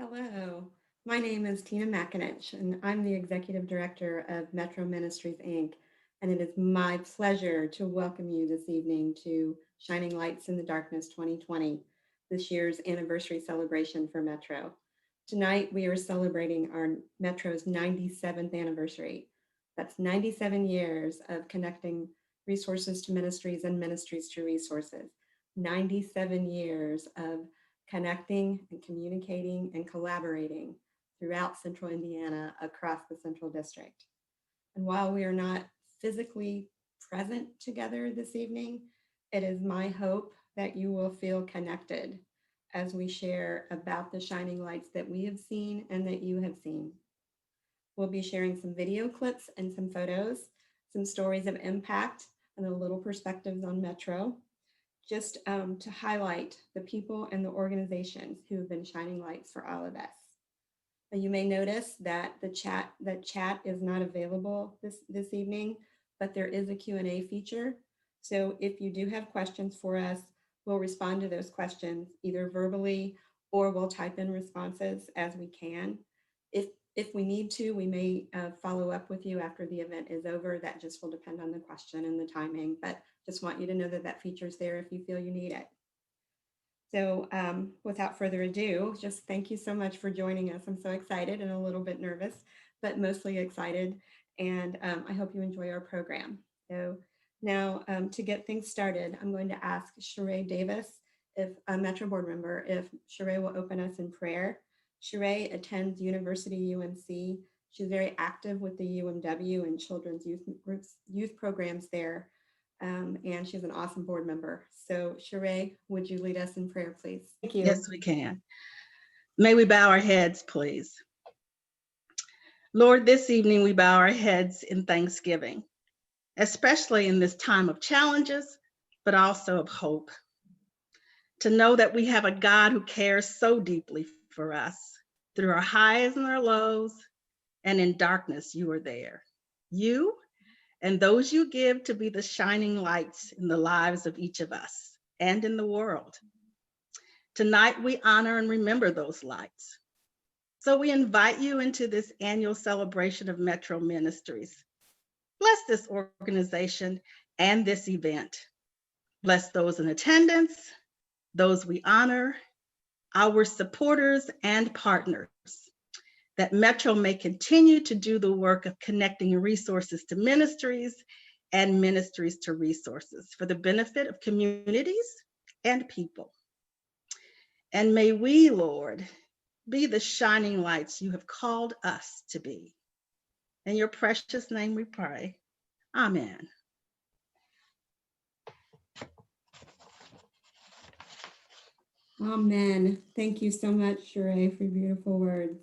Hello, my name is Tina Makinich, and I'm the Executive Director of Metro Ministries, Inc. And it is my pleasure to welcome you this evening to Shining Lights in the Darkness 2020, this year's anniversary celebration for Metro. Tonight, we are celebrating our Metro's 97th anniversary. That's 97 years of connecting resources to ministries and ministries to resources. 97 years of connecting and communicating and collaborating throughout Central Indiana across the Central District. And while we are not physically present together this evening, it is my hope that you will feel connected as we share about the shining lights that we have seen and that you have seen. We'll be sharing some video clips and some photos, some stories of impact, and a little perspectives on Metro, just to highlight the people and the organizations who have been shining lights for all of us. You may notice that the chat is not available this evening, but there is a Q&A feature. So if you do have questions for us, we'll respond to those questions either verbally or we'll type in responses as we can. If we need to, we may follow up with you after the event is over. That just will depend on the question and the timing, but just want you to know that that feature's there if you feel you need it. So without further ado, just thank you so much for joining us. I'm so excited and a little bit nervous, but mostly excited. And I hope you enjoy our program. So now to get things started, I'm going to ask Sheree Davis, if a Metro board member, if Sheree will open us in prayer. Sheree attends University UNC. She's very active with the UMW and children's youth groups, youth programs there. And she's an awesome board member. So Sheree, would you lead us in prayer, please? Thank you. Yes, we can. May we bow our heads, please. Lord, this evening we bow our heads in thanksgiving, especially in this time of challenges, but also of hope. To know that we have a God who cares so deeply for us through our highs and our lows, and in darkness, you are there. You and those you give to be the shining lights in the lives of each of us and in the world. Tonight, we honor and remember those lights. So we invite you into this annual celebration of Metro Ministries. Bless this organization and this event. Bless those in attendance, those we honor, our supporters and partners, that Metro may continue to do the work of connecting resources to ministries and ministries to resources for the benefit of communities and people. And may we, Lord, be the shining lights you have called us to be. In your precious name we pray. Amen. Amen. Thank you so much, Sheree, for your beautiful words.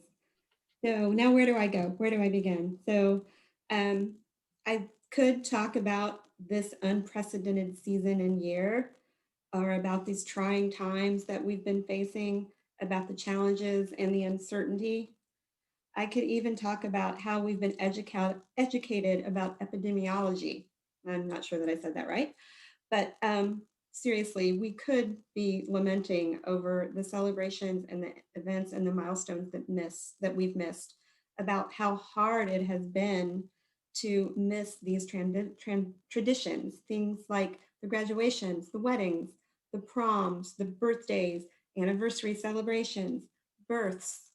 So now where do I go? Where do I begin? So I could talk about this unprecedented season and year, or about these trying times that we've been facing, about the challenges and the uncertainty. I could even talk about how we've been educated about epidemiology. I'm not sure that I said that right, but seriously, we could be lamenting over the celebrations and the events and the milestones that we've missed, about how hard it has been to miss these traditions, things like the graduations, the weddings, the proms, the birthdays, anniversary celebrations, births,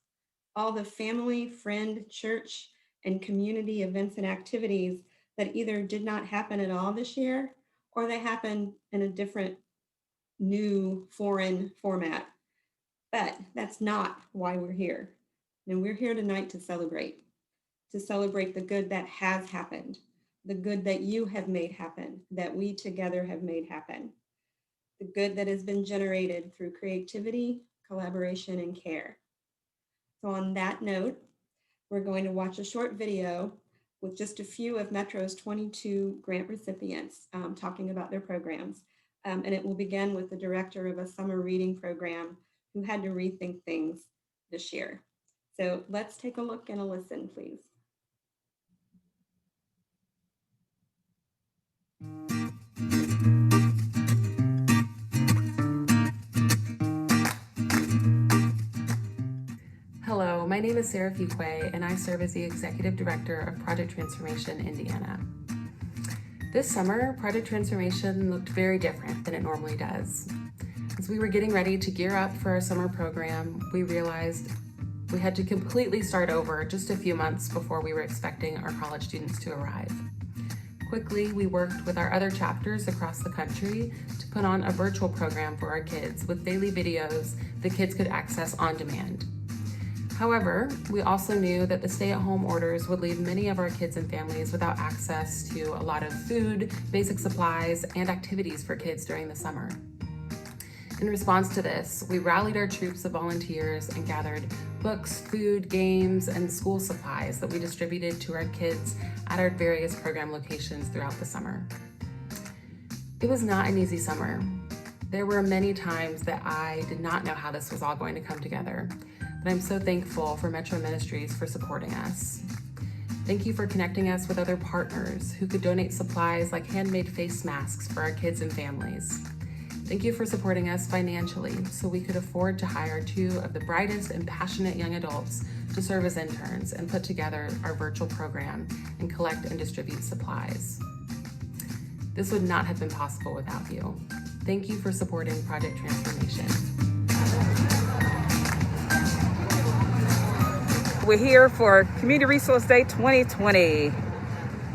all the family, friend, church, and community events and activities that either did not happen at all this year or they happened in a different, new, foreign format. But that's not why we're here. And we're here tonight to celebrate the good that has happened, the good that you have made happen, that we together have made happen, the good that has been generated through creativity, collaboration, and care. So on that note, we're going to watch a short video with just a few of Metro's 22 grant recipients talking about their programs. And it will begin with the director of a summer reading program who had to rethink things this year. So let's take a look and a listen, please. My name is Sarah Fuquay, and I serve as the Executive Director of Project Transformation Indiana. This summer, Project Transformation looked very different than it normally does. As we were getting ready to gear up for our summer program, we realized we had to completely start over just a few months before we were expecting our college students to arrive. Quickly, we worked with our other chapters across the country to put on a virtual program for our kids with daily videos the kids could access on demand. However, we also knew that the stay-at-home orders would leave many of our kids and families without access to a lot of food, basic supplies, and activities for kids during the summer. In response to this, we rallied our troops of volunteers and gathered books, food, games, and school supplies that we distributed to our kids at our various program locations throughout the summer. It was not an easy summer. There were many times that I did not know how this was all going to come together, but I'm so thankful for Metro Ministries for supporting us. Thank you for connecting us with other partners who could donate supplies like handmade face masks for our kids and families. Thank you for supporting us financially so we could afford to hire 2 of the brightest and passionate young adults to serve as interns and put together our virtual program and collect and distribute supplies. This would not have been possible without you. Thank you for supporting Project Transformation. We're here for Community Resource Day 2020.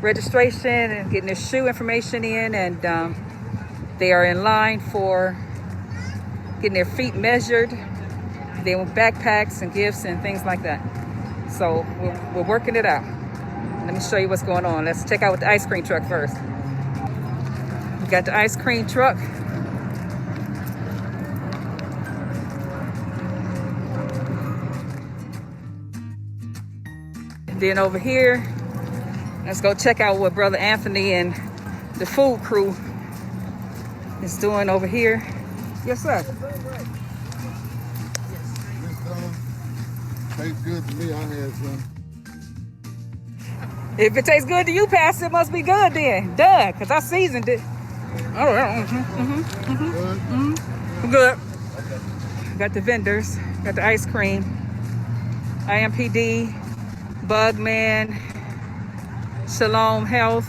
Registration and getting their shoe information in, and they are in line for getting their feet measured. They want backpacks and gifts and things like that. So we're working it out. Let me show you what's going on. Let's check out the ice cream truck first. We got the ice cream truck. Then over here, let's go check out what Brother Anthony and the food crew is doing over here. Yes, sir. Tastes good to me. I had some. If it tastes good to you, Pastor, it must be good then. Duh, because I seasoned it. Oh, good. Got the vendors, got the ice cream, IMPD, Bugman, Shalom Health,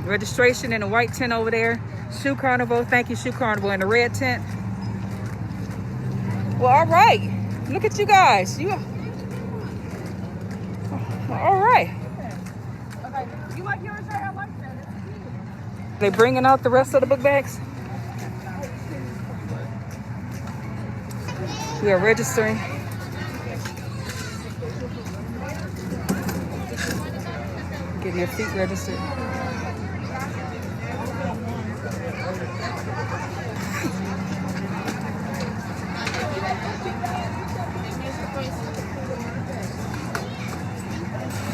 registration in the white tent over there. Shoe Carnival, thank you, Shoe Carnival, in the red tent. Well, all right. Look at you guys. You all right. Okay. You like yours, right? I like that. They bringing out the rest of the book bags? We are registering. Getting their feet registered.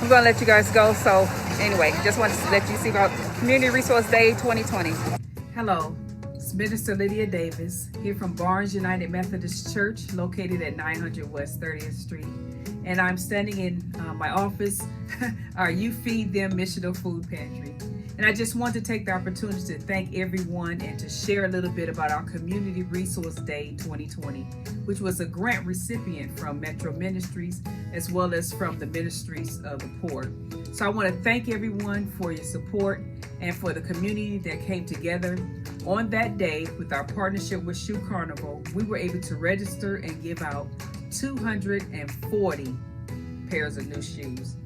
I'm gonna let you guys go. So anyway, just wanted to let you see about Community Resource Day 2020. Hello, it's Minister Lydia Davis here from Barnes United Methodist Church, located at 900 West 30th Street. And I'm standing in my office, our You Feed Them Missional Food Pantry. And I just want to take the opportunity to thank everyone and to share a little bit about our Community Resource Day 2020, which was a grant recipient from Metro Ministries as well as from the Ministries of the Poor. So I want to thank everyone for your support and for the community that came together. On that day, with our partnership with Shoe Carnival, we were able to register and give out 240 pairs of new shoes.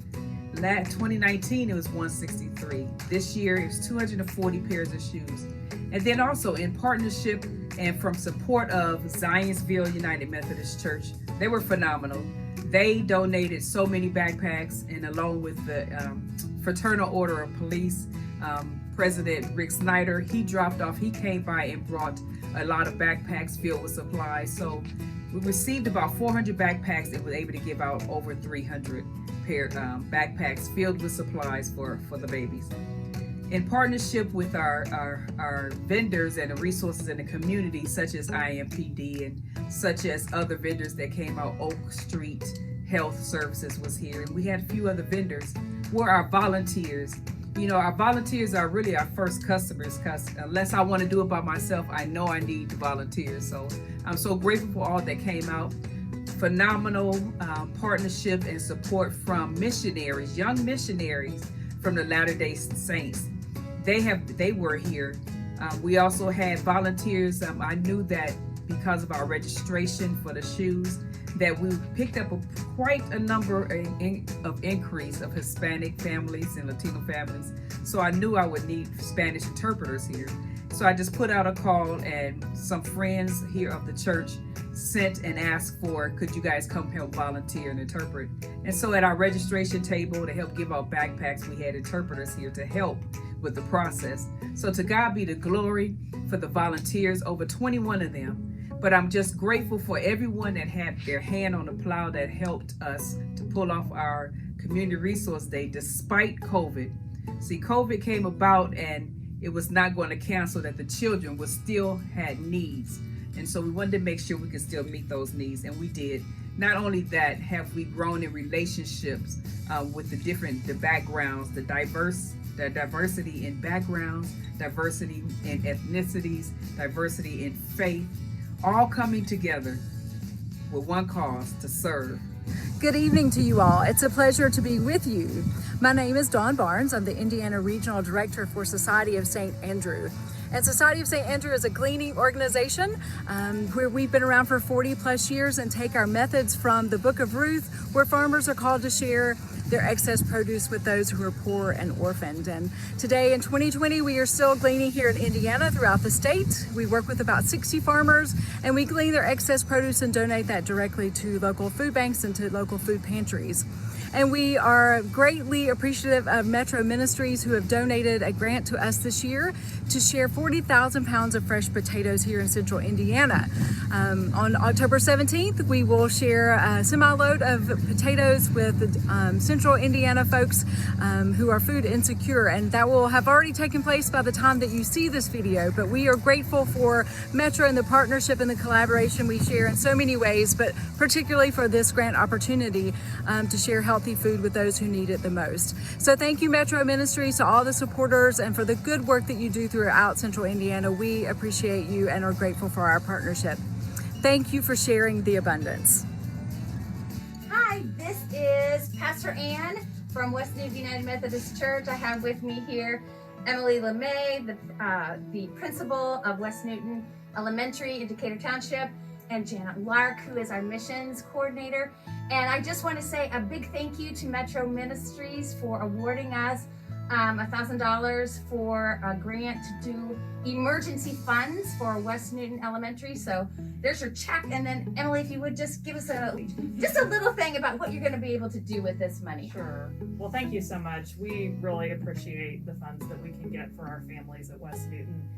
2019, it was 163. This year, it was 240 pairs of shoes. And then also in partnership and from support of Zionsville United Methodist Church, they were phenomenal. They donated so many backpacks, and along with the Fraternal Order of Police, President Rick Snyder, he came by and brought a lot of backpacks filled with supplies. So we received about 400 backpacks and were able to give out over 300 backpacks filled with supplies for the babies. In partnership with our vendors and the resources in the community, such as IMPD and such as other vendors that came out, Oak Street Health Services was here, and we had a few other vendors, were our volunteers. You know, our volunteers are really our first customers, because unless I want to do it by myself, I know I need the volunteers. So I'm so grateful for all that came out. phenomenal partnership and support from missionaries, young missionaries from the Latter-day Saints. They were here. We also had volunteers. I knew that because of our registration for the shoes, that we picked up quite a number of increase of Hispanic families and Latino families. So I knew I would need Spanish interpreters here. So I just put out a call, and some friends here of the church sent and asked for, could you guys come help volunteer and interpret? And so at our registration table to help give out backpacks, we had interpreters here to help with the process. So to God be the glory for the volunteers, over 21 of them. But I'm just grateful for everyone that had their hand on the plow that helped us to pull off our Community Resource Day despite COVID. See, COVID came about and it was not going to cancel that the children would still had needs. And so we wanted to make sure we could still meet those needs, and we did. Not only that, have we grown in relationships with the backgrounds, the diversity in backgrounds, diversity in ethnicities, diversity in faith, all coming together with one cause: to serve. Good evening to you all. It's a pleasure to be with you. My name is Dawn Barnes. I'm the Indiana Regional Director for Society of St. Andrew. And Society of St. Andrew is a gleaning organization where we've been around for 40 plus years and take our methods from the Book of Ruth, where farmers are called to share their excess produce with those who are poor and orphaned. And today in 2020, we are still gleaning here in Indiana throughout the state. We work with about 60 farmers, and we glean their excess produce and donate that directly to local food banks and to local food pantries. And we are greatly appreciative of Metro Ministries, who have donated a grant to us this year to share 40,000 pounds of fresh potatoes here in central Indiana. On October 17th, we will share a semi-load of potatoes with central Indiana folks who are food insecure, and that will have already taken place by the time that you see this video. But we are grateful for Metro and the partnership and the collaboration we share in so many ways, but particularly for this grant opportunity to share healthy food with those who need it the most. So thank you, Metro Ministries, to all the supporters, and for the good work that you do throughout central Indiana. We appreciate you and are grateful for our partnership. Thank you for sharing the abundance. Hi, this is Pastor Ann from West Newton United Methodist Church. I have with me here Emily LeMay, the principal of West Newton Elementary in Decatur Township, and Janet Lark, who is our missions coordinator. And I just want to say a big thank you to Metro Ministries for awarding us $1,000 for a grant to do emergency funds for West Newton Elementary. So there's your check. And then Emily, if you would just give us just a little thing about what you're going to be able to do with this money. Sure. Well, thank you so much. We really appreciate the funds that we can get for our families at West Newton.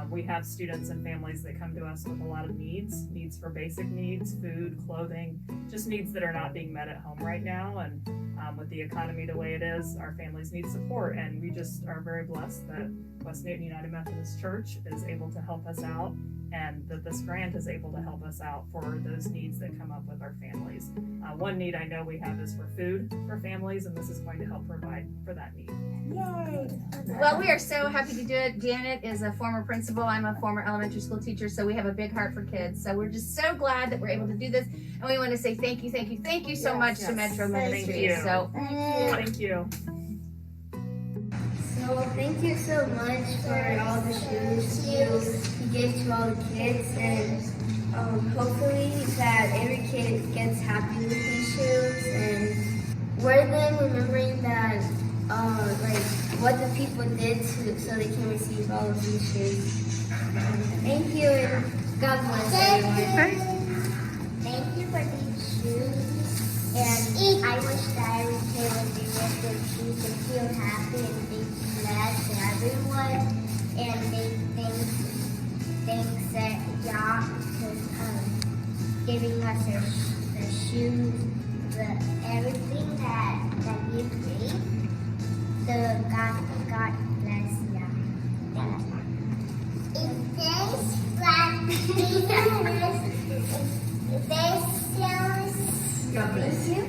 We have students and families that come to us with a lot of needs for basic needs, food, clothing, just needs that are not being met at home right now. And with the economy the way it is, our families need support. And we just are very blessed that West Newton United Methodist Church is able to help us out, and that this grant is able to help us out for those needs that come up with our families. One need I know we have is for food for families, and this is going to help provide for that need. Yay! Well, we are so happy to do it. Janet is a former principal. I'm a former elementary school teacher, so we have a big heart for kids. So we're just so glad that we're able to do this, and we want to say thank you so much to Metro Ministries. Thank you. So Thank you. So thank you so much for all the shoes you gave to all the kids, and hopefully that every kid gets happy with these shoes and wear them, remembering that like what the people did so they can receive all of these shoes. Thank you, and God bless everyone. Thank you for these shoes, and I wish that every kid would be with their shoes and feel happy and be blessed to everyone, and they thanks that y'all for giving us their shoes, everything that you made. So God bless y'all. God bless you.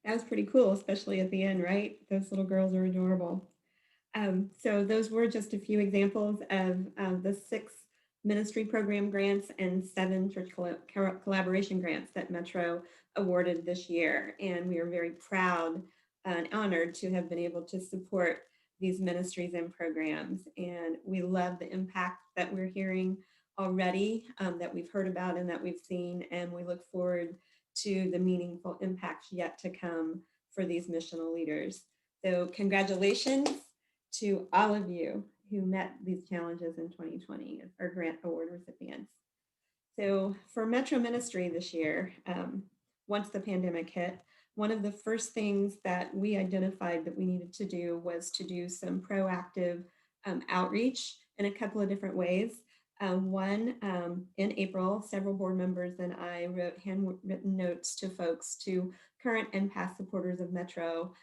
That was pretty cool, especially at the end, right? Those little girls are adorable. So those were just a few examples of the 6 ministry program grants and 7 church collaboration grants that Metro awarded this year. And we are very proud and honored to have been able to support these ministries and programs. And we love the impact that we're hearing already, that we've heard about and that we've seen. And we look forward to the meaningful impacts yet to come for these missional leaders. So congratulations to all of you who met these challenges in 2020 as our grant award recipients. So for Metro Ministry this year, once the pandemic hit, one of the first things that we identified that we needed to do was to do some proactive outreach in a couple of different ways. One, in April, several board members and I wrote handwritten notes to folks, to current and past supporters of Metro,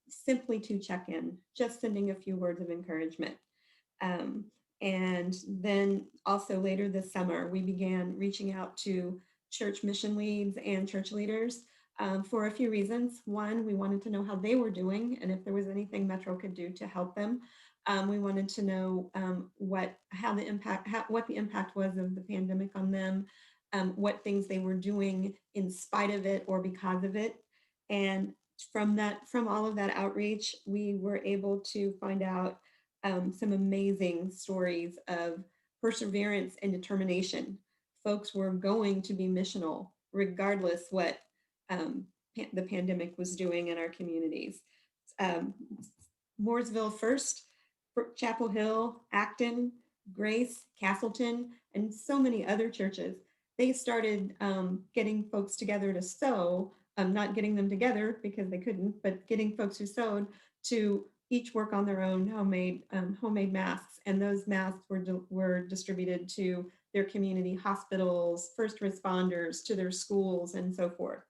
simply to check in, just sending a few words of encouragement. Um, and then also later this summer, we began reaching out to church mission leads and church leaders for a few reasons. One, we wanted to know how they were doing and if there was anything Metro could do to help them. We wanted to know what the impact was of the pandemic on them, what things they were doing in spite of it or because of it. And from all of that outreach, we were able to find out some amazing stories of perseverance and determination. Folks were going to be missional regardless what the pandemic was doing in our communities. Um, Mooresville first, Chapel Hill, Acton, Grace, Castleton, and so many other churches. They started getting folks together to sew, not getting them together because they couldn't, but getting folks who sewed to each work on their own homemade masks. And those masks were distributed to their community hospitals, first responders, to their schools, and so forth.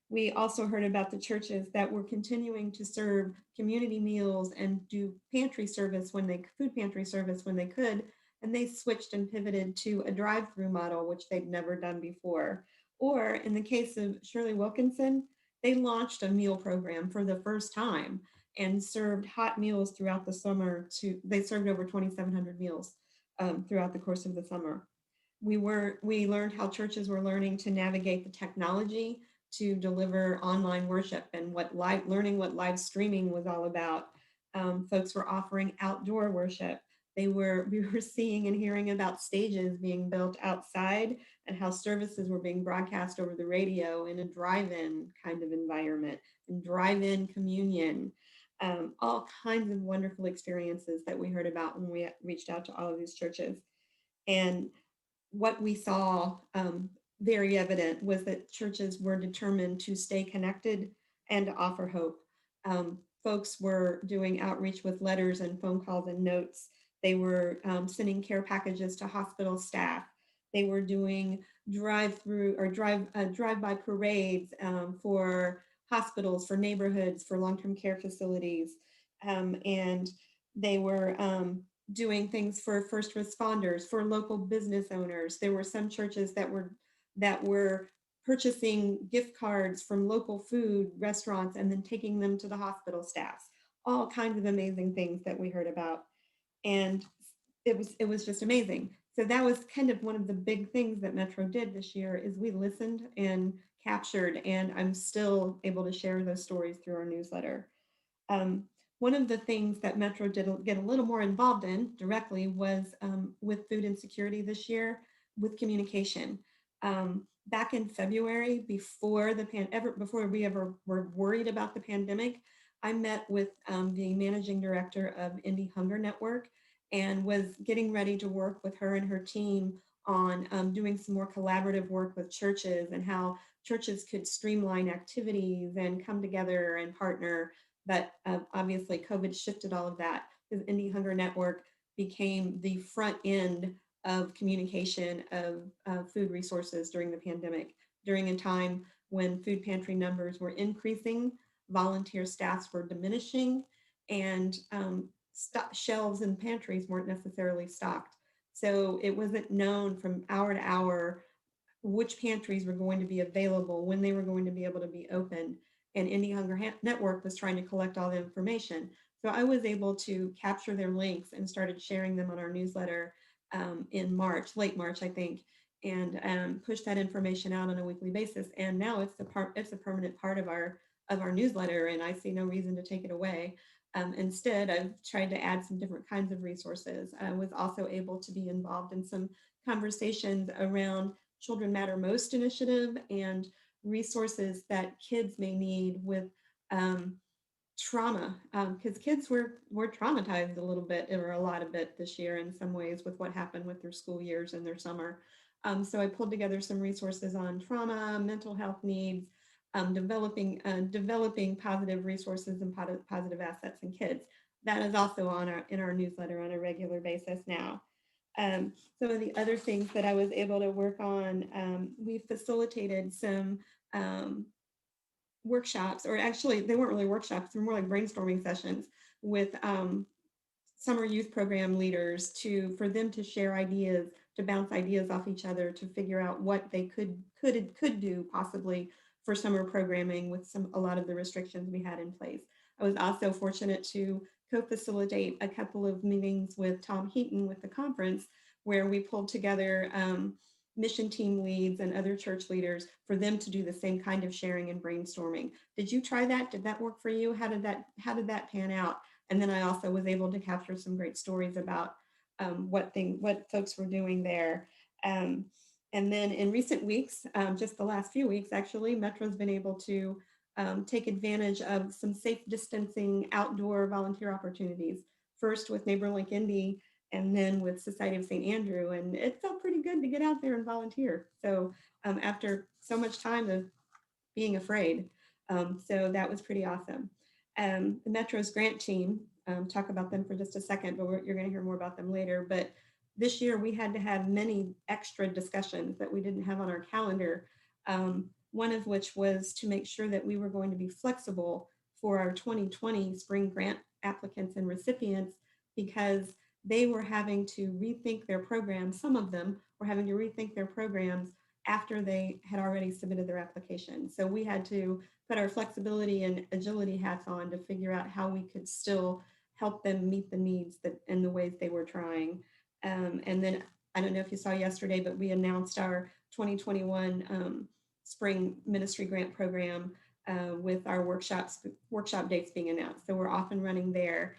We also heard about the churches that were continuing to serve community meals and do food pantry service when they could, and they switched and pivoted to a drive-through model, which they'd never done before. Or in the case of Shirley Wilkinson, they launched a meal program for the first time and served hot meals throughout the summer. They served over 2,700 meals throughout the course of the summer. We learned how churches were learning to navigate the technology to deliver online worship and learning what live streaming was all about. Folks were offering outdoor worship. We were seeing and hearing about stages being built outside and how services were being broadcast over the radio in a drive-in kind of environment and drive-in communion. All kinds of wonderful experiences that we heard about when we reached out to all of these churches. And what we saw very evident was that churches were determined to stay connected and to offer hope. Folks were doing outreach with letters and phone calls and notes. They were sending care packages to hospital staff. They were doing drive-through or drive-by parades for hospitals, for neighborhoods, for long-term care facilities. And they were doing things for first responders, for local business owners. There were some churches that were purchasing gift cards from local food restaurants and then taking them to the hospital staffs. All kinds of amazing things that we heard about. And it was just amazing. So that was kind of one of the big things that Metro did this year is we listened and captured, and I'm still able to share those stories through our newsletter. One of the things that Metro did get a little more involved in directly was with food insecurity this year, with communication. Back in February, before we ever were worried about the pandemic, I met with the managing director of Indie Hunger Network and was getting ready to work with her and her team on doing some more collaborative work with churches and how churches could streamline activities and come together and partner. But obviously COVID shifted all of that because Indie Hunger Network became the front end of communication of food resources during the pandemic, during a time when food pantry numbers were increasing, volunteer staffs were diminishing, and shelves and pantries weren't necessarily stocked. So it wasn't known from hour to hour which pantries were going to be available, when they were going to be able to be open. And Indie Hunger Network was trying to collect all the information. So I was able to capture their links and started sharing them on our newsletter in March, late March, I think, and push that information out on a weekly basis. And now it's a permanent part of our newsletter, and I see no reason to take it away. Instead, I've tried to add some different kinds of resources. I was also able to be involved in some conversations around Children Matter Most initiative and resources that kids may need with trauma, because kids were traumatized a little bit or a lot of it this year in some ways with what happened with their school years and their summer. So I pulled together some resources on trauma, mental health needs, developing positive resources and positive assets in kids. That is also in our newsletter on a regular basis now. Some of the other things that I was able to work on, we facilitated some workshops, or actually they weren't really workshops, they're more like brainstorming sessions with summer youth program leaders for them to share ideas, to bounce ideas off each other, to figure out what they could do possibly for summer programming with a lot of the restrictions we had in place. I was also fortunate to co-facilitate a couple of meetings with Tom Heaton with the conference, where we pulled together mission team leads and other church leaders for them to do the same kind of sharing and brainstorming. Did you try that? Did that work for you? How did that pan out? And then I also was able to capture some great stories about what folks were doing there. And then in recent weeks, just the last few weeks, actually, Metro's been able to take advantage of some safe distancing outdoor volunteer opportunities. First with NeighborLink Indy, and then with Society of St. Andrew. And it felt pretty good to get out there and volunteer. So after so much time of being afraid. So that was pretty awesome. The Metro's grant team, talk about them for just a second, but you're going to hear more about them later. But this year we had to have many extra discussions that we didn't have on our calendar. One of which was to make sure that we were going to be flexible for our 2020 spring grant applicants and recipients, because they were having to rethink their programs. Some of them were having to rethink their programs after they had already submitted their application. So we had to put our flexibility and agility hats on to figure out how we could still help them meet the needs in the ways they were trying. And then I don't know if you saw yesterday, but we announced our 2021 spring ministry grant program with our workshop dates being announced. So we're off and running there.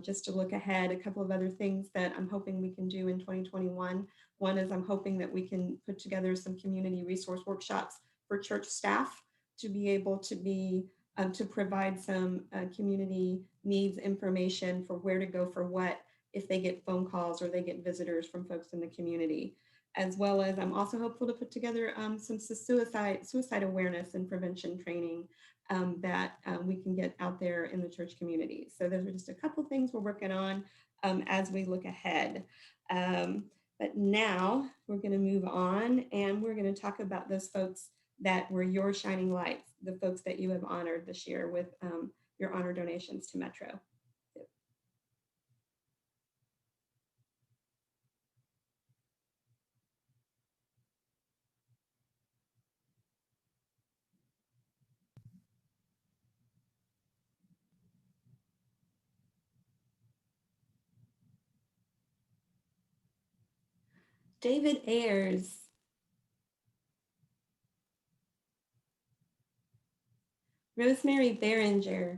Just to look ahead, a couple of other things that I'm hoping we can do in 2021. One is I'm hoping that we can put together some community resource workshops for church staff to be able to provide some community needs information for where to go for what if they get phone calls or they get visitors from folks in the community. As well as I'm also hopeful to put together some suicide awareness and prevention training that we can get out there in the church community. So those are just a couple things we're working on as we look ahead. But now we're going to move on, and we're going to talk about those folks that were your shining lights, the folks that you have honored this year with your honor donations to Metro. David Ayers. Rosemary Behringer.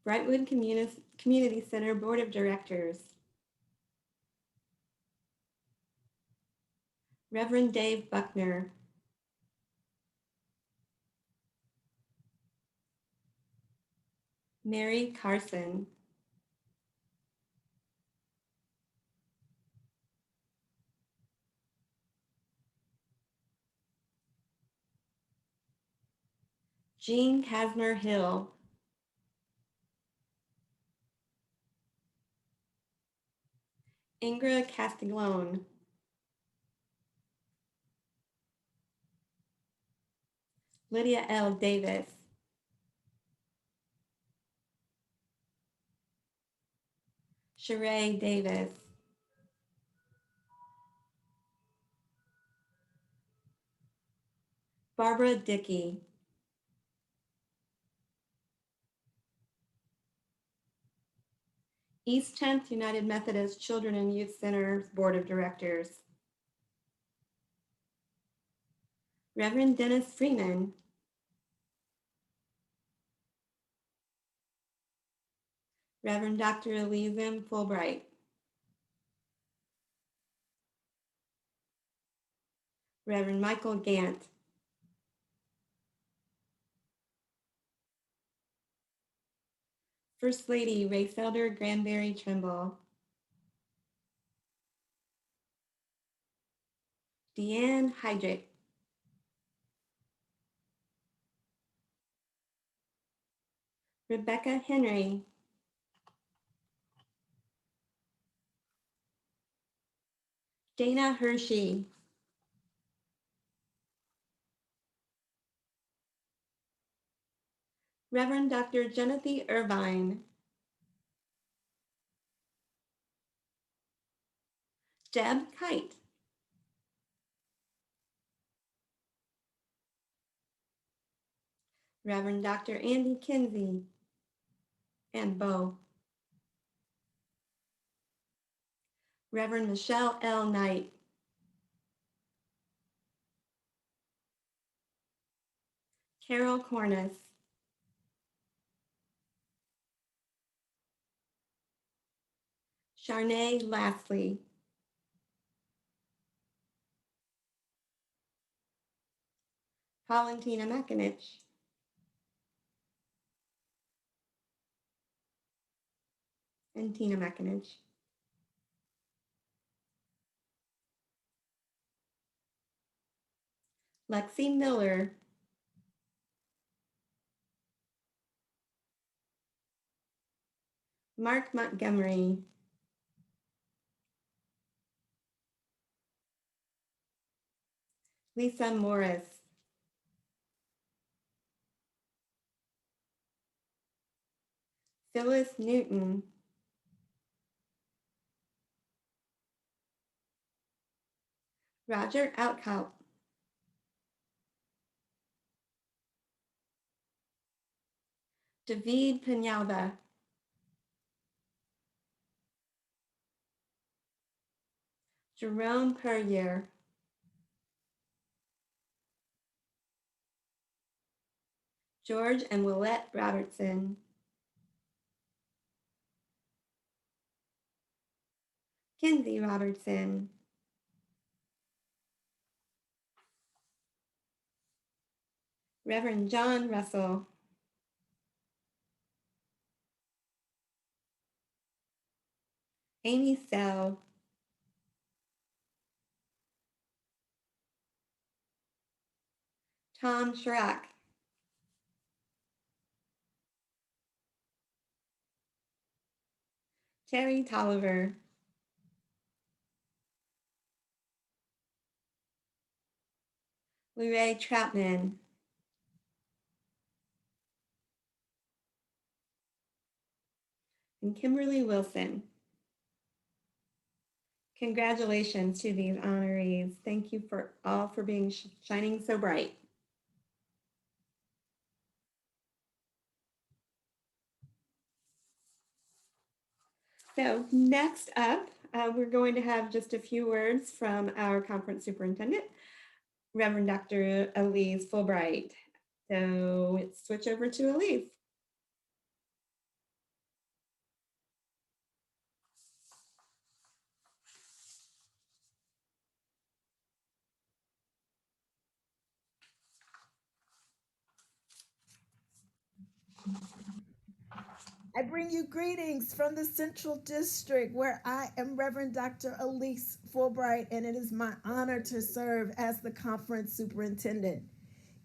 Brightwood Community Center Board of Directors. Reverend Dave Buckner. Mary Carson. Jean Kasner Hill. Ingra Castiglione. Lydia L. Davis. Sheree Davis. Barbara Dickey. East 10th United Methodist Children and Youth Center Board of Directors. Reverend Dennis Freeman. Reverend Dr. Elizam Fulbright. Reverend Michael Gant. First Lady Rayfelder Granberry Trimble. Deanne Heydrich. Rebecca Henry. Dana Hershey. Reverend Dr. Jennifer Irvine. Deb Kite. Reverend Dr. Andy Kinsey and Bo. Reverend Michelle L. Knight. Carol Cornice. Charnay Lastly. Valentina Makinich. And Tina Makinich. Lexi Miller. Mark Montgomery. Lisa Morris. Phyllis Newton. Roger Outcalp. David Penalba. Jerome Puryear. George and Willette Robertson. Kinsey Robertson. Reverend John Russell. Amy Sell. Tom Schrock. Terry Tolliver. Luray Troutman. And Kimberly Wilson. Congratulations to these honorees. Thank you for all for being shining so bright. So next up, we're going to have just a few words from our conference superintendent, Reverend Dr. Elise Fulbright. So let's switch over to Elise. I bring you greetings from the Central District, where I am Reverend Dr. Elise Fulbright, and it is my honor to serve as the conference superintendent.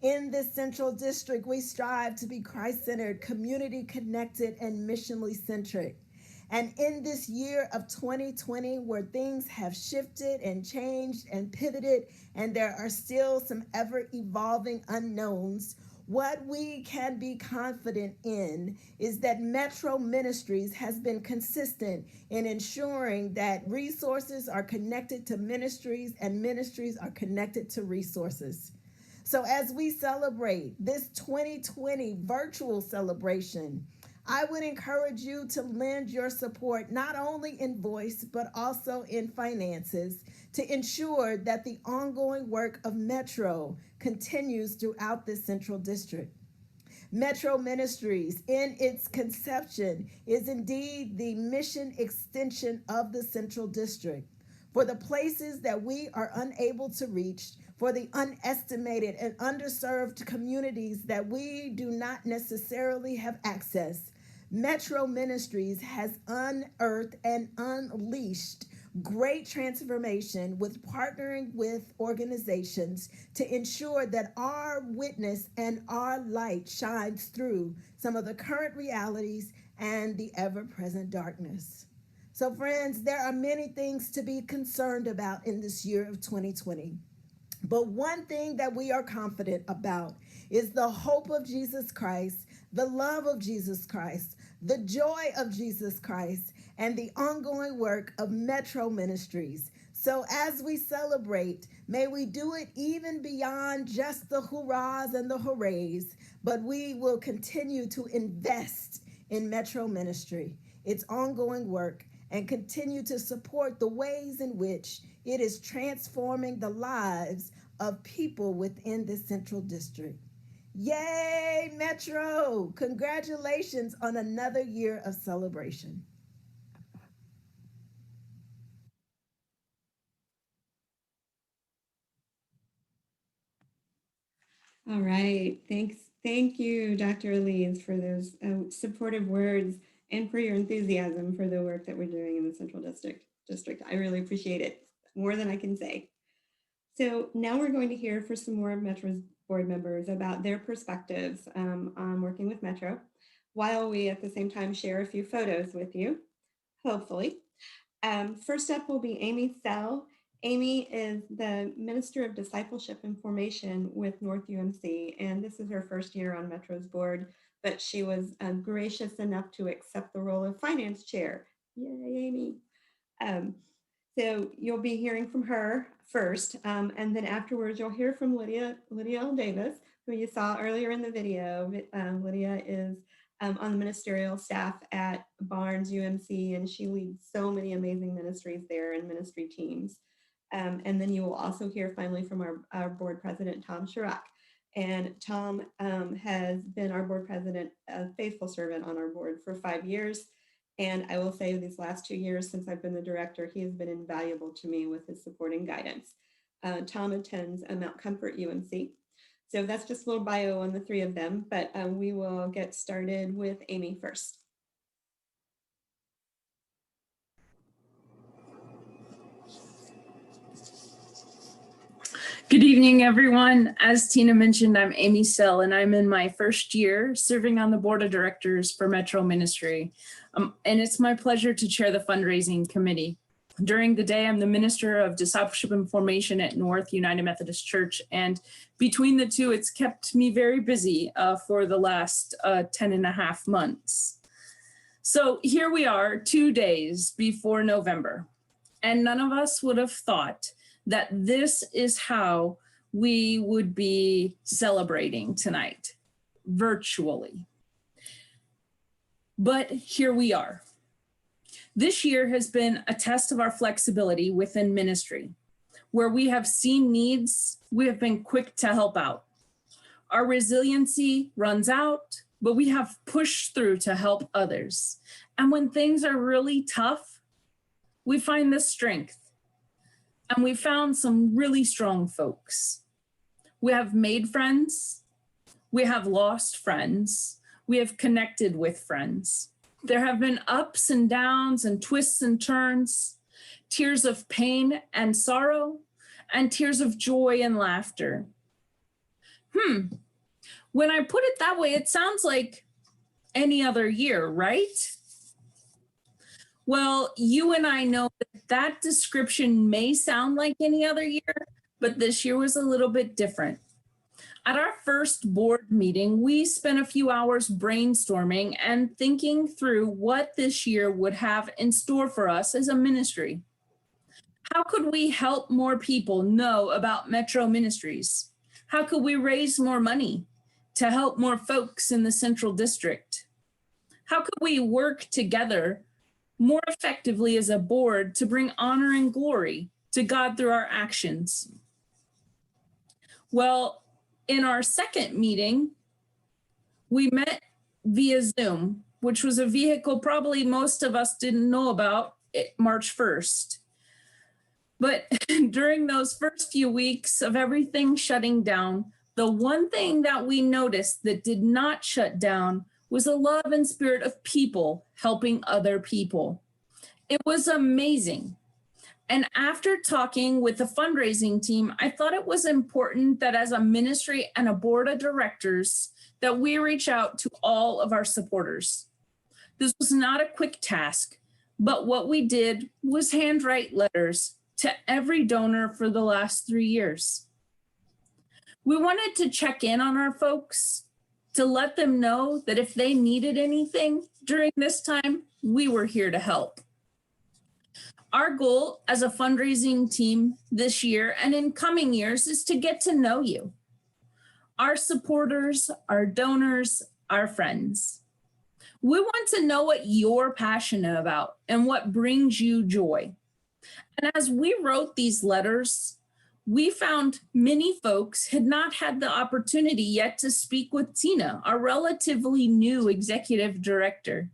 In this Central District, we strive to be Christ-centered, community-connected, and missionally centric. And in this year of 2020, where things have shifted and changed and pivoted, and there are still some ever-evolving unknowns, what we can be confident in is that Metro Ministries has been consistent in ensuring that resources are connected to ministries and ministries are connected to resources. So as we celebrate this 2020 virtual celebration, I would encourage you to lend your support not only in voice, but also in finances to ensure that the ongoing work of Metro continues throughout the Central District. Metro Ministries, in its conception, is indeed the mission extension of the Central District. For the places that we are unable to reach, for the unestimated and underserved communities that we do not necessarily have access, Metro Ministries has unearthed and unleashed great transformation with partnering with organizations to ensure that our witness and our light shines through some of the current realities and the ever-present darkness. So friends, there are many things to be concerned about in this year of 2020. But one thing that we are confident about is the hope of Jesus Christ, the love of Jesus Christ, the joy of Jesus Christ, and the ongoing work of Metro Ministries. So as we celebrate, may we do it even beyond just the hurrahs and the hoorays, but we will continue to invest in Metro Ministry, its ongoing work, and continue to support the ways in which it is transforming the lives of people within the Central District. Yay, Metro! Congratulations on another year of celebration. All right. Thanks. Thank you, Dr. Elise, for those supportive words and for your enthusiasm for the work that we're doing in the Central District. I really appreciate it, more than I can say. So now we're going to hear from some more of Metro's board members about their perspectives on working with Metro, while we at the same time share a few photos with you, hopefully. First up will be Amy Sell. Amy is the Minister of Discipleship and Formation with North UMC, and this is her first year on Metro's board, but she was gracious enough to accept the role of finance chair. Yay, Amy. So you'll be hearing from her first, and then afterwards you'll hear from Lydia L. Davis, who you saw earlier in the video. Lydia is on the ministerial staff at Barnes UMC, and she leads so many amazing ministries there and ministry teams. And then you will also hear finally from our board president, Tom Chirac. And Tom has been our board president, a faithful servant on our board for 5 years. And I will say these last 2 years since I've been the director, he has been invaluable to me with his support and guidance. Tom attends Mount Comfort UMC. So that's just a little bio on the three of them, but we will get started with Amy first. Good evening, everyone. As Tina mentioned, I'm Amy Sell, and I'm in my first year serving on the board of directors for Metro Ministry. And it's my pleasure to chair the fundraising committee. During the day, I'm the Minister of Discipleship and Formation at North United Methodist Church. And between the two, it's kept me very busy for the last 10 and a half months. So here we are 2 days before November, and none of us would have thought that this is how we would be celebrating tonight, virtually. But here we are. This year has been a test of our flexibility within ministry. Where we have seen needs, we have been quick to help out. Our resiliency runs out, but we have pushed through to help others. And when things are really tough, we find the strength. And we found some really strong folks. We have made friends. We have lost friends. We have connected with friends. There have been ups and downs and twists and turns, tears of pain and sorrow, and tears of joy and laughter. When I put it that way, it sounds like any other year, right? Well, you and I know that description may sound like any other year, but this year was a little bit different. At our first board meeting, we spent a few hours brainstorming and thinking through what this year would have in store for us as a ministry. How could we help more people know about Metro Ministries? How could we raise more money to help more folks in the Central District? How could we work together more effectively as a board to bring honor and glory to God through our actions? Well, in our second meeting, we met via Zoom, which was a vehicle probably most of us didn't know about March 1st. But during those first few weeks of everything shutting down, the one thing that we noticed that did not shut down was the love and spirit of people helping other people. It was amazing. And after talking with the fundraising team, I thought it was important that as a ministry and a board of directors, that we reach out to all of our supporters. This was not a quick task, but what we did was handwrite letters to every donor for the last 3 years. We wanted to check in on our folks to let them know that if they needed anything during this time, we were here to help. Our goal as a fundraising team this year and in coming years is to get to know you, our supporters, our donors, our friends. We want to know what you're passionate about and what brings you joy. And as we wrote these letters, we found many folks had not had the opportunity yet to speak with Tina, our relatively new executive director.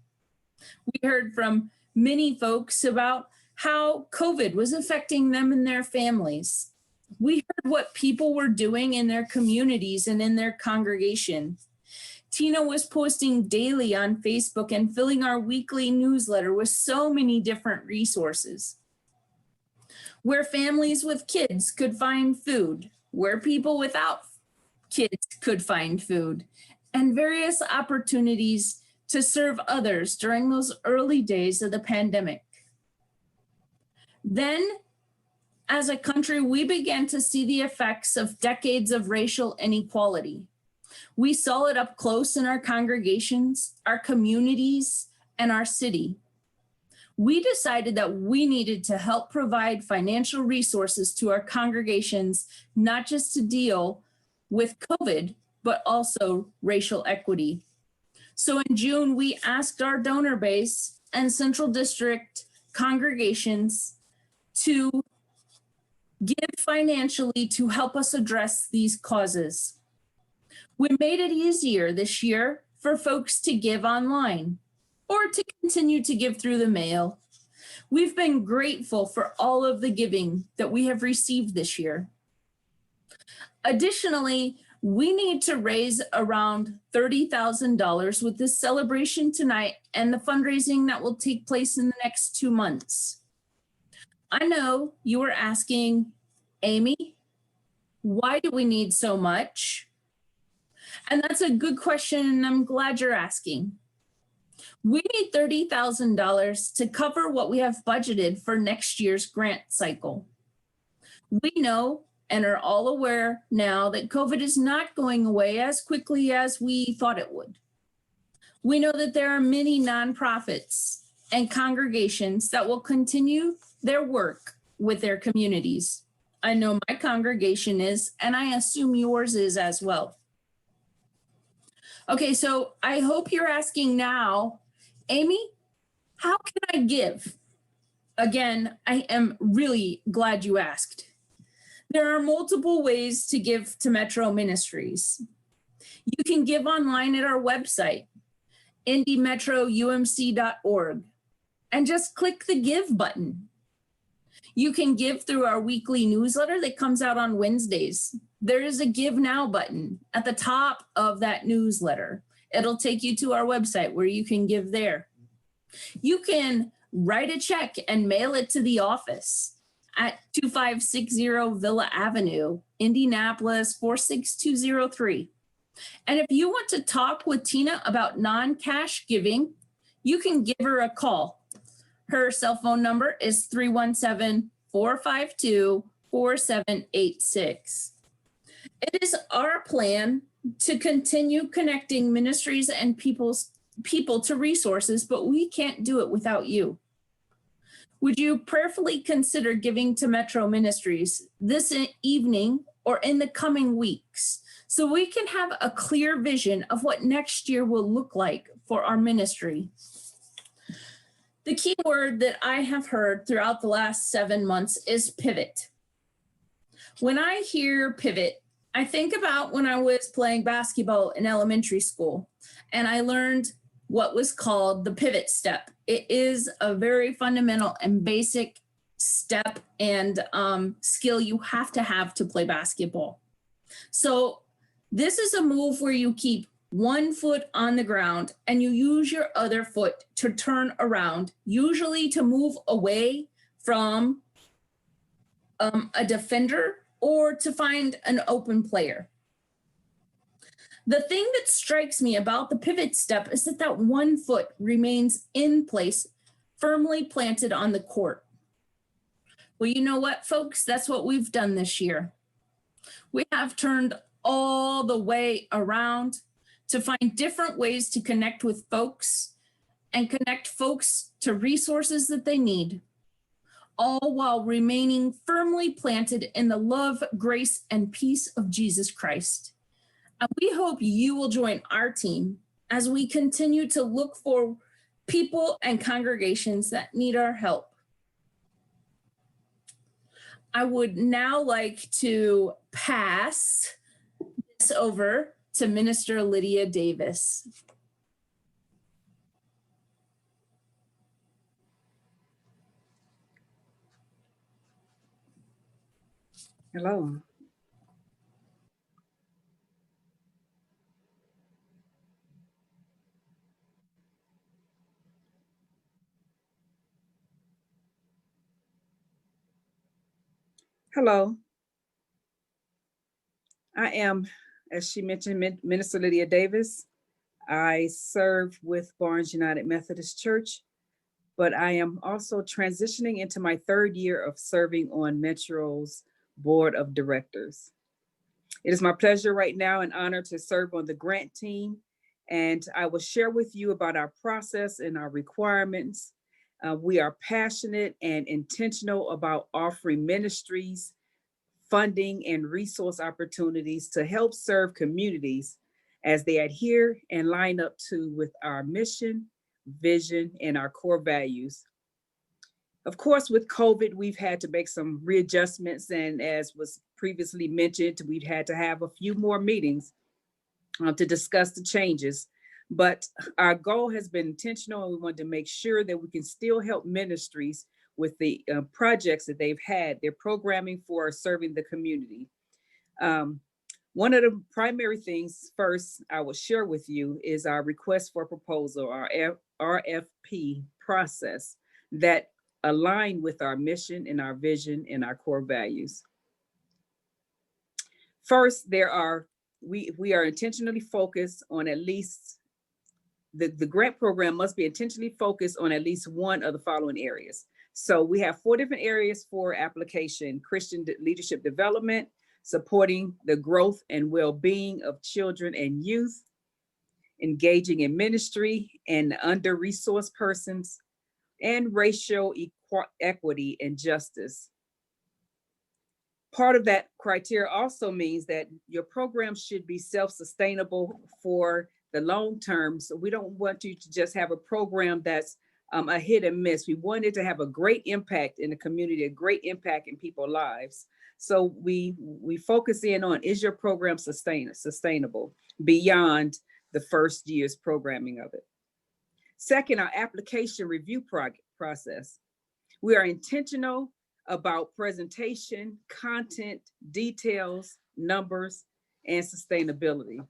We heard from many folks about how COVID was affecting them and their families. We heard what people were doing in their communities and in their congregation. Tina was posting daily on Facebook and filling our weekly newsletter with so many different resources. Where families with kids could find food, where people without kids could find food, and various opportunities to serve others during those early days of the pandemic. Then, as a country, we began to see the effects of decades of racial inequality. We saw it up close in our congregations, our communities, and our city. We decided that we needed to help provide financial resources to our congregations, not just to deal with COVID, but also racial equity. So in June, we asked our donor base and Central District congregations to give financially to help us address these causes. We made it easier this year for folks to give online or to continue to give through the mail. We've been grateful for all of the giving that we have received this year. Additionally, we need to raise around $30,000 with this celebration tonight and the fundraising that will take place in the next 2 months. I know you are asking, Amy, why do we need so much? And that's a good question, and I'm glad you're asking. We need $30,000 to cover what we have budgeted for next year's grant cycle. We know and are all aware now that COVID is not going away as quickly as we thought it would. We know that there are many nonprofits and congregations that will continue their work with their communities. I know my congregation is, and I assume yours is as well. Okay, so I hope you're asking now, Amy, how can I give? Again, I am really glad you asked. There are multiple ways to give to Metro Ministries. You can give online at our website, indymetroumc.org, and just click the Give button. You can give through our weekly newsletter that comes out on Wednesdays. There is a Give Now button at the top of that newsletter. It'll take you to our website where you can give there. You can write a check and mail it to the office at 2560 Villa Avenue, Indianapolis 46203. And if you want to talk with Tina about non-cash giving, you can give her a call. Her cell phone number is 317-452-4786. It is our plan to continue connecting ministries and people to resources, but we can't do it without you. Would you prayerfully consider giving to Metro Ministries this evening or in the coming weeks, so we can have a clear vision of what next year will look like for our ministry. The key word that I have heard throughout the last 7 months is pivot. When I hear pivot, I think about when I was playing basketball in elementary school, and I learned what was called the pivot step. It is a very fundamental and basic step and skill you have to play basketball. So this is a move where you keep one foot on the ground and you use your other foot to turn around, usually to move away from a defender or to find an open player. The thing that strikes me about the pivot step is that one foot remains in place, firmly planted on the court. Well, you know what, folks? That's what we've done this year. We have turned all the way around to find different ways to connect with folks and connect folks to resources that they need, all while remaining firmly planted in the love, grace, and peace of Jesus Christ. And we hope you will join our team as we continue to look for people and congregations that need our help. I would now like to pass this over to Minister Lydia Davis. Hello. Hello. I am, as she mentioned, Minister Lydia Davis. I serve with Barnes United Methodist Church, but I am also transitioning into my 3rd year of serving on Metro's Board of Directors. It is my pleasure right now and honor to serve on the grant team, and I will share with you about our process and our requirements. We are passionate and intentional about offering ministries, funding, and resource opportunities to help serve communities as they adhere and line up with our mission, vision, and our core values. Of course, with COVID, we've had to make some readjustments, and as was previously mentioned, we've had to have a few more meetings to discuss the changes. But our goal has been intentional, and we wanted to make sure that we can still help ministries with the projects that they've had, their programming for serving the community. One of the primary things first I will share with you is our request for proposal, our RFP process that align with our mission and our vision and our core values. First, we are intentionally focused on at least, the grant program must be intentionally focused on at least one of the following areas. So we have 4 different areas for application: Christian leadership development, supporting the growth and well-being of children and youth, engaging in ministry and under-resourced persons, and racial equity and justice. Part of that criteria also means that your program should be self-sustainable for the long term. So we don't want you to just have a program that's a hit and miss. We want it to have a great impact in the community, a great impact in people's lives. So we focus in on, is your program sustainable beyond the first year's programming of it? Second, our application review process. We are intentional about presentation, content, details, numbers, and sustainability.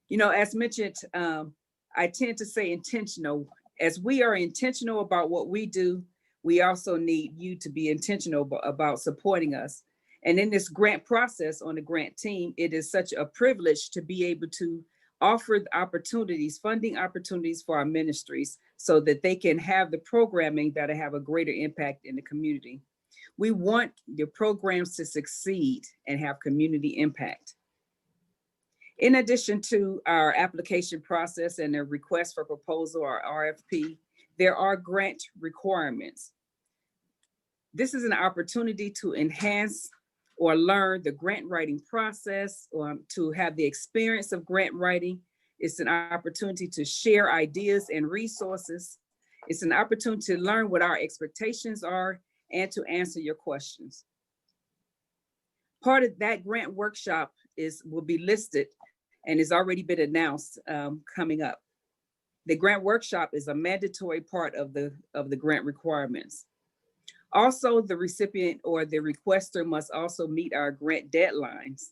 You know, as mentioned, I tend to say intentional. As we are intentional about what we do, we also need you to be intentional about supporting us. And in this grant process on the grant team, it is such a privilege to be able to offer opportunities, funding opportunities for our ministries so that they can have the programming that have a greater impact in the community. We want your programs to succeed and have community impact. In addition to our application process and the request for proposal or RFP, there are grant requirements. This is an opportunity to enhance or learn the grant writing process, or to have the experience of grant writing. It's an opportunity to share ideas and resources. It's an opportunity to learn what our expectations are and to answer your questions. Part of that grant workshop will be listed and has already been announced coming up. The grant workshop is a mandatory part of the grant requirements. Also, the recipient or the requester must also meet our grant deadlines.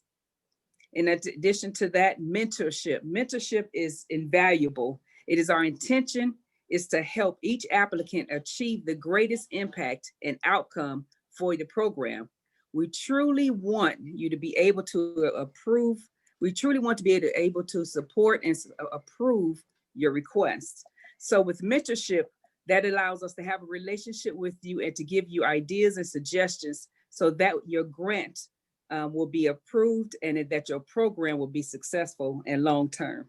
In addition to that, mentorship. Mentorship is invaluable. It is our intention is to help each applicant achieve the greatest impact and outcome for the program. We truly want you to be able to approve. We truly want to be able to support and approve your requests. So with mentorship, that allows us to have a relationship with you and to give you ideas and suggestions so that your grant will be approved and that your program will be successful and long-term.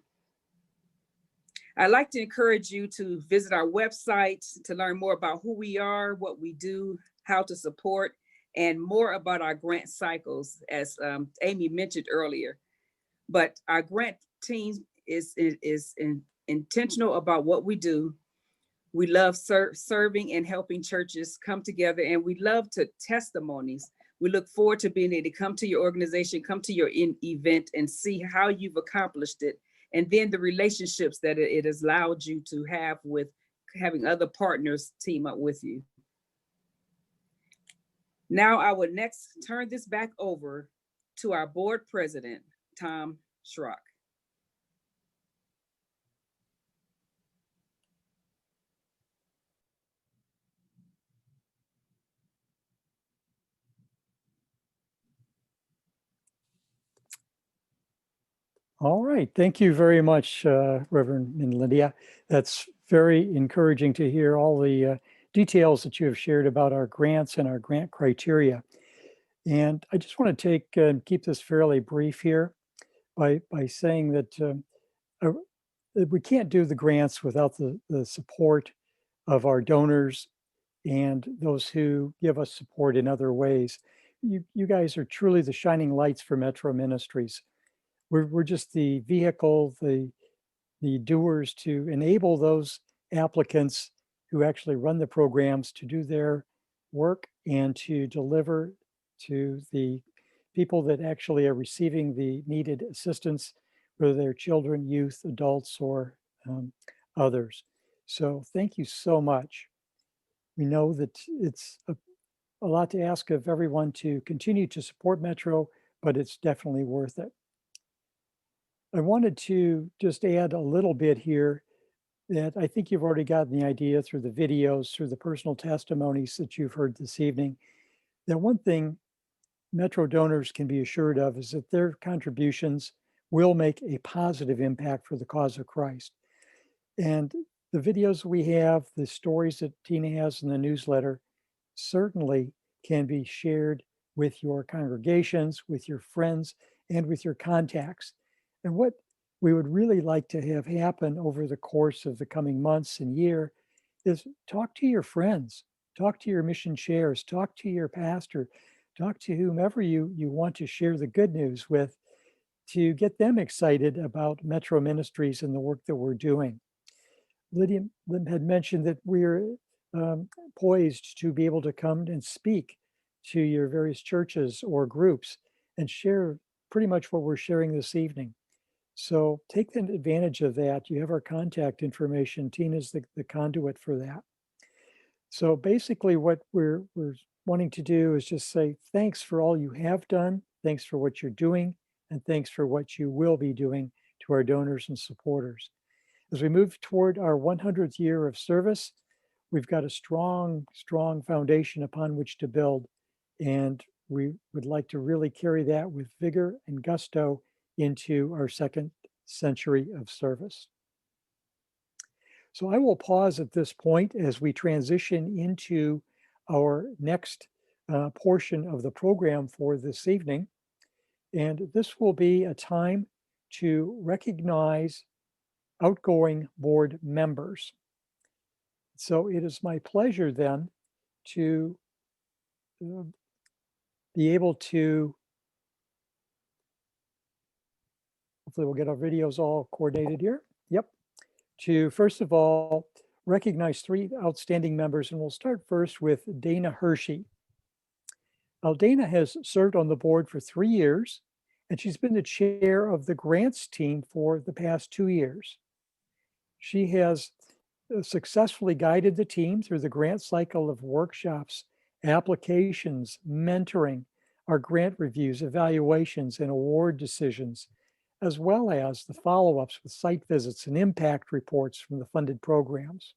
I'd like to encourage you to visit our website to learn more about who we are, what we do, how to support, and more about our grant cycles, as Amy mentioned earlier. But our grant team is intentional about what we do. We love serving and helping churches come together, and we love testimonies. We look forward to being able to come to your organization, come to your event and see how you've accomplished it. And then the relationships that it has allowed you to have with having other partners team up with you. Now I would next turn this back over to our board president, Tom Schrock. All right, thank you very much, Reverend Lydia. That's very encouraging to hear all the details that you have shared about our grants and our grant criteria. And I just want to keep this fairly brief here by saying that we can't do the grants without the support of our donors and those who give us support in other ways. You guys are truly the shining lights for Metro Ministries. We're just the vehicle, the doers to enable those applicants who actually run the programs to do their work and to deliver to the people that actually are receiving the needed assistance, whether they're children, youth, adults, or others. So thank you so much. We know that it's a lot to ask of everyone to continue to support Metro, but it's definitely worth it. I wanted to just add a little bit here that I think you've already gotten the idea through the videos, through the personal testimonies that you've heard this evening, that one thing Metro donors can be assured of is that their contributions will make a positive impact for the cause of Christ. And the videos we have, the stories that Tina has in the newsletter, certainly can be shared with your congregations, with your friends, and with your contacts. And what we would really like to have happen over the course of the coming months and year is talk to your friends, talk to your mission chairs, talk to your pastor, talk to whomever you want to share the good news with, to get them excited about Metro Ministries and the work that we're doing. Lydia had mentioned that we're poised to be able to come and speak to your various churches or groups and share pretty much what we're sharing this evening. So take advantage of that. You have our contact information. Tina's the conduit for that. So basically what we're wanting to do is just say thanks for all you have done, thanks for what you're doing, and thanks for what you will be doing to our donors and supporters. As we move toward our 100th year of service, we've got a strong foundation upon which to build. And we would like to really carry that with vigor and gusto into our second century of service. So I will pause at this point as we transition into our next portion of the program for this evening. And this will be a time to recognize outgoing board members. So it is my pleasure then to be able to, hopefully we'll get our videos all coordinated here. Yep. To first of all, recognize 3 outstanding members, and we'll start first with Dana Hershey. Now, Dana has served on the board for 3 years, and she's been the chair of the grants team for the past 2 years. She has successfully guided the team through the grant cycle of workshops, applications, mentoring, our grant reviews, evaluations, and award decisions, as well as the follow-ups with site visits and impact reports from the funded programs.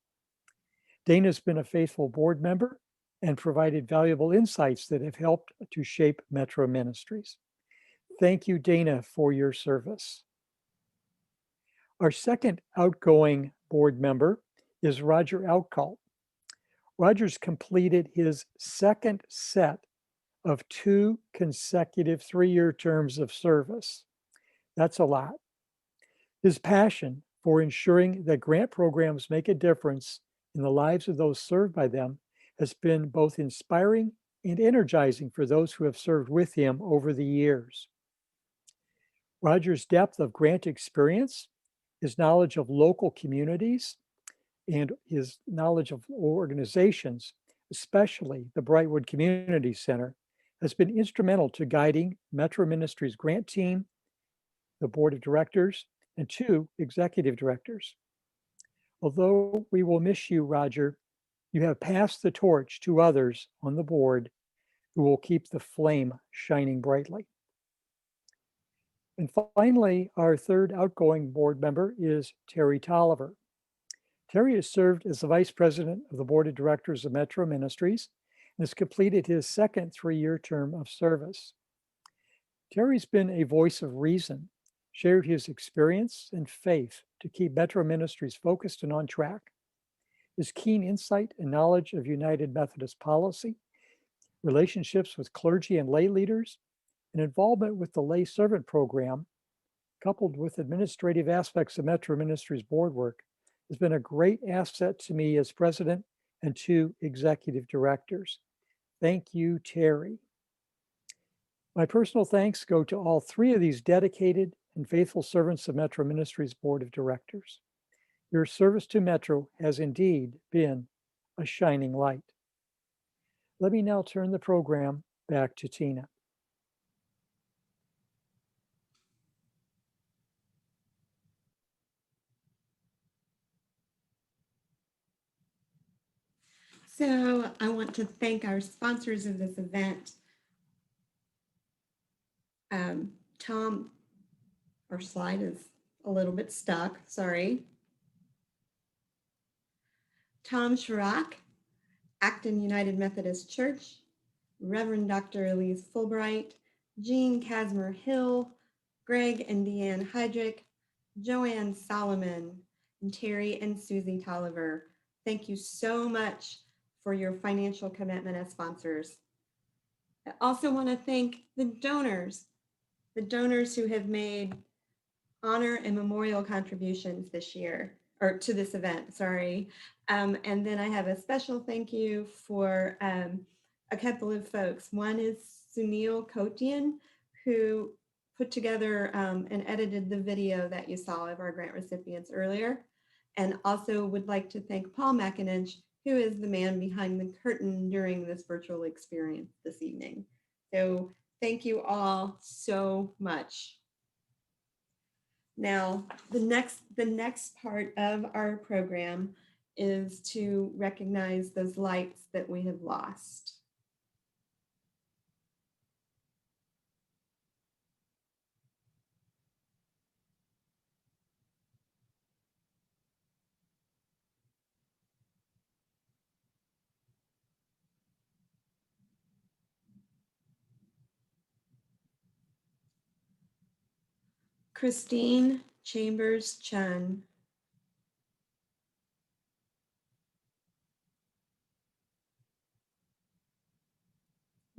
Dana's been a faithful board member and provided valuable insights that have helped to shape Metro Ministries. Thank you, Dana, for your service. Our second outgoing board member is Roger Outcall. Roger's completed his second set of 2 consecutive 3-year terms of service. That's a lot. His passion for ensuring that grant programs make a difference in the lives of those served by them has been both inspiring and energizing for those who have served with him over the years. Roger's depth of grant experience, his knowledge of local communities, and his knowledge of organizations, especially the Brightwood Community Center, has been instrumental to guiding Metro Ministries grant team, the board of directors, and 2 executive directors. Although we will miss you, Roger, you have passed the torch to others on the board who will keep the flame shining brightly. And finally, our third outgoing board member is Terry Tolliver. Terry has served as the vice president of the board of directors of Metro Ministries and has completed his second 3-year term of service. Terry's been a voice of reason, shared his experience and faith to keep Metro Ministries focused and on track. His keen insight and knowledge of United Methodist policy, relationships with clergy and lay leaders, and involvement with the lay servant program, coupled with administrative aspects of Metro Ministries board work, has been a great asset to me as president and 2 executive directors. Thank you, Terry. My personal thanks go to all 3 of these dedicated and faithful servants of Metro Ministries Board of Directors. Your service to Metro has indeed been a shining light. Let me now turn the program back to Tina. So I want to thank our sponsors of this event. Tom, our slide is a little bit stuck, sorry. Tom Schrock, Acton United Methodist Church, Reverend Dr. Elise Fulbright, Jean Casmer Hill, Greg and Deanne Heydrich, Joanne Solomon, and Terry and Susie Tolliver. Thank you so much for your financial commitment as sponsors. I also want to thank the donors who have made honor and memorial contributions this year, or to this event, sorry. And then I have a special thank you for a couple of folks. One is Sunil Kotian, who put together and edited the video that you saw of our grant recipients earlier. And also would like to thank Paul McInerney, who is the man behind the curtain during this virtual experience this evening. So thank you all so much. Now, the next part of our program is to recognize those lights that we have lost. Christine Chambers Chun.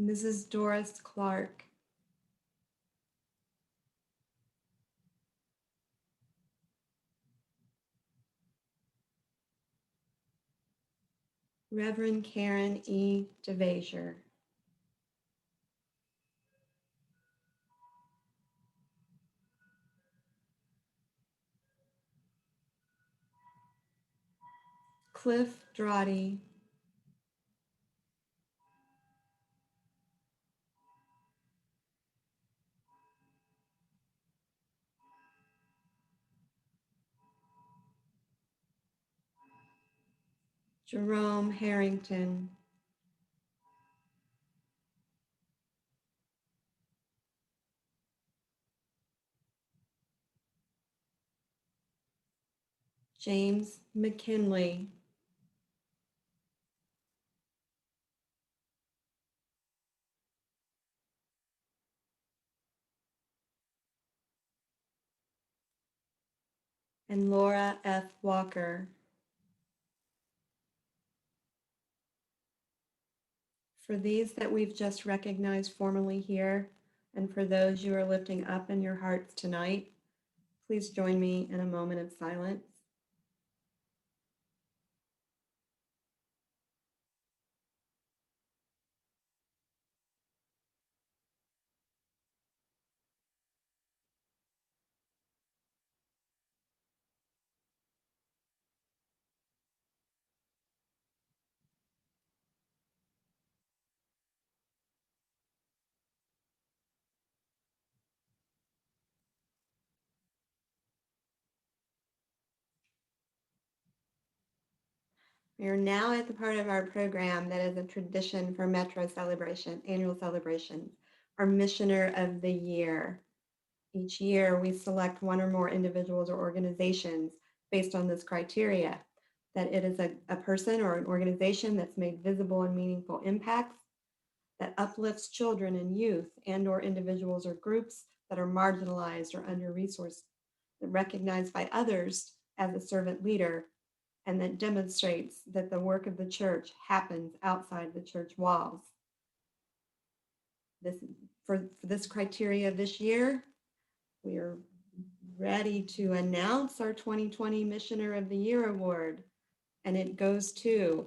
Mrs. Doris Clark. Reverend Karen E. DeVasier. Cliff Drawdy, Jerome Harrington, James McKinley, and Laura F. Walker. For these that we've just recognized formally here, and for those you are lifting up in your hearts tonight, please join me in a moment of silence. We are now at the part of our program that is a tradition for Metro celebration, annual celebrations, our Missioner of the Year. Each year, we select one or more individuals or organizations based on this criteria, that it is a person or an organization that's made visible and meaningful impacts, that uplifts children and youth and or individuals or groups that are marginalized or under-resourced, that recognized by others as a servant leader, and that demonstrates that the work of the church happens outside the church walls. For this criteria this year, we are ready to announce our 2020 Missioner of the Year Award, and it goes to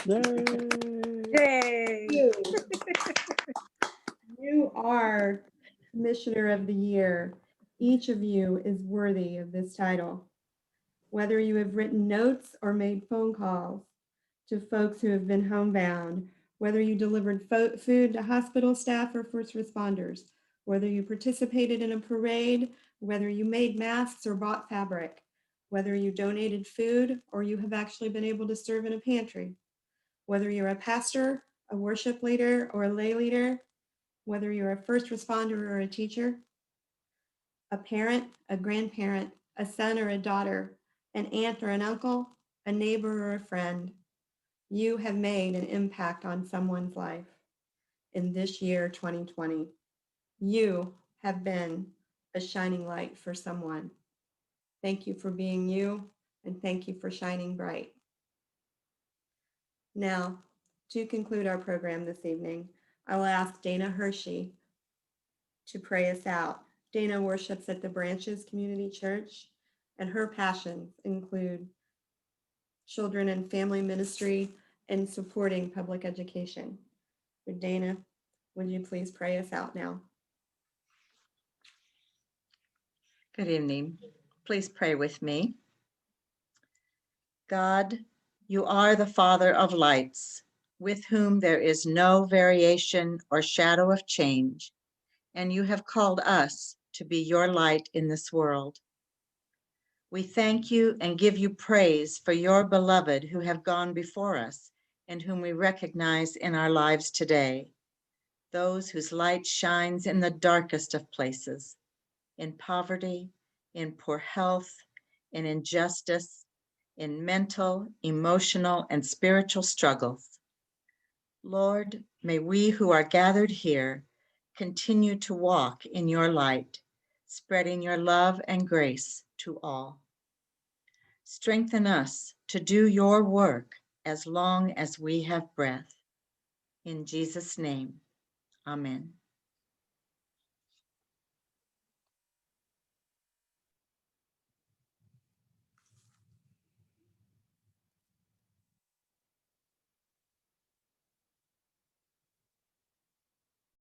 Yay! You are Missioner of the Year. Each of you is worthy of this title. Whether you have written notes or made phone calls to folks who have been homebound, whether you delivered food to hospital staff or first responders, whether you participated in a parade, whether you made masks or bought fabric, whether you donated food or you have actually been able to serve in a pantry, whether you're a pastor, a worship leader, or a lay leader, whether you're a first responder or a teacher, a parent, a grandparent, a son or a daughter, an aunt or an uncle, a neighbor or a friend, you have made an impact on someone's life in this year, 2020. You have been a shining light for someone. Thank you for being you, and thank you for shining bright. Now, to conclude our program this evening, I will ask Dana Hershey to pray us out. Dana worships at the Branches Community Church, and her passions include children and family ministry and supporting public education. So Dana, would you please pray us out now? Good evening. Please pray with me. God, you are the Father of lights, with whom there is no variation or shadow of change, and you have called us to be your light in this world. We thank you and give you praise for your beloved who have gone before us and whom we recognize in our lives today, those whose light shines in the darkest of places, in poverty, in poor health, in injustice, in mental, emotional, and spiritual struggles. Lord, may we who are gathered here continue to walk in your light, spreading your love and grace to all. Strengthen us to do your work as long as we have breath. In Jesus' name, amen.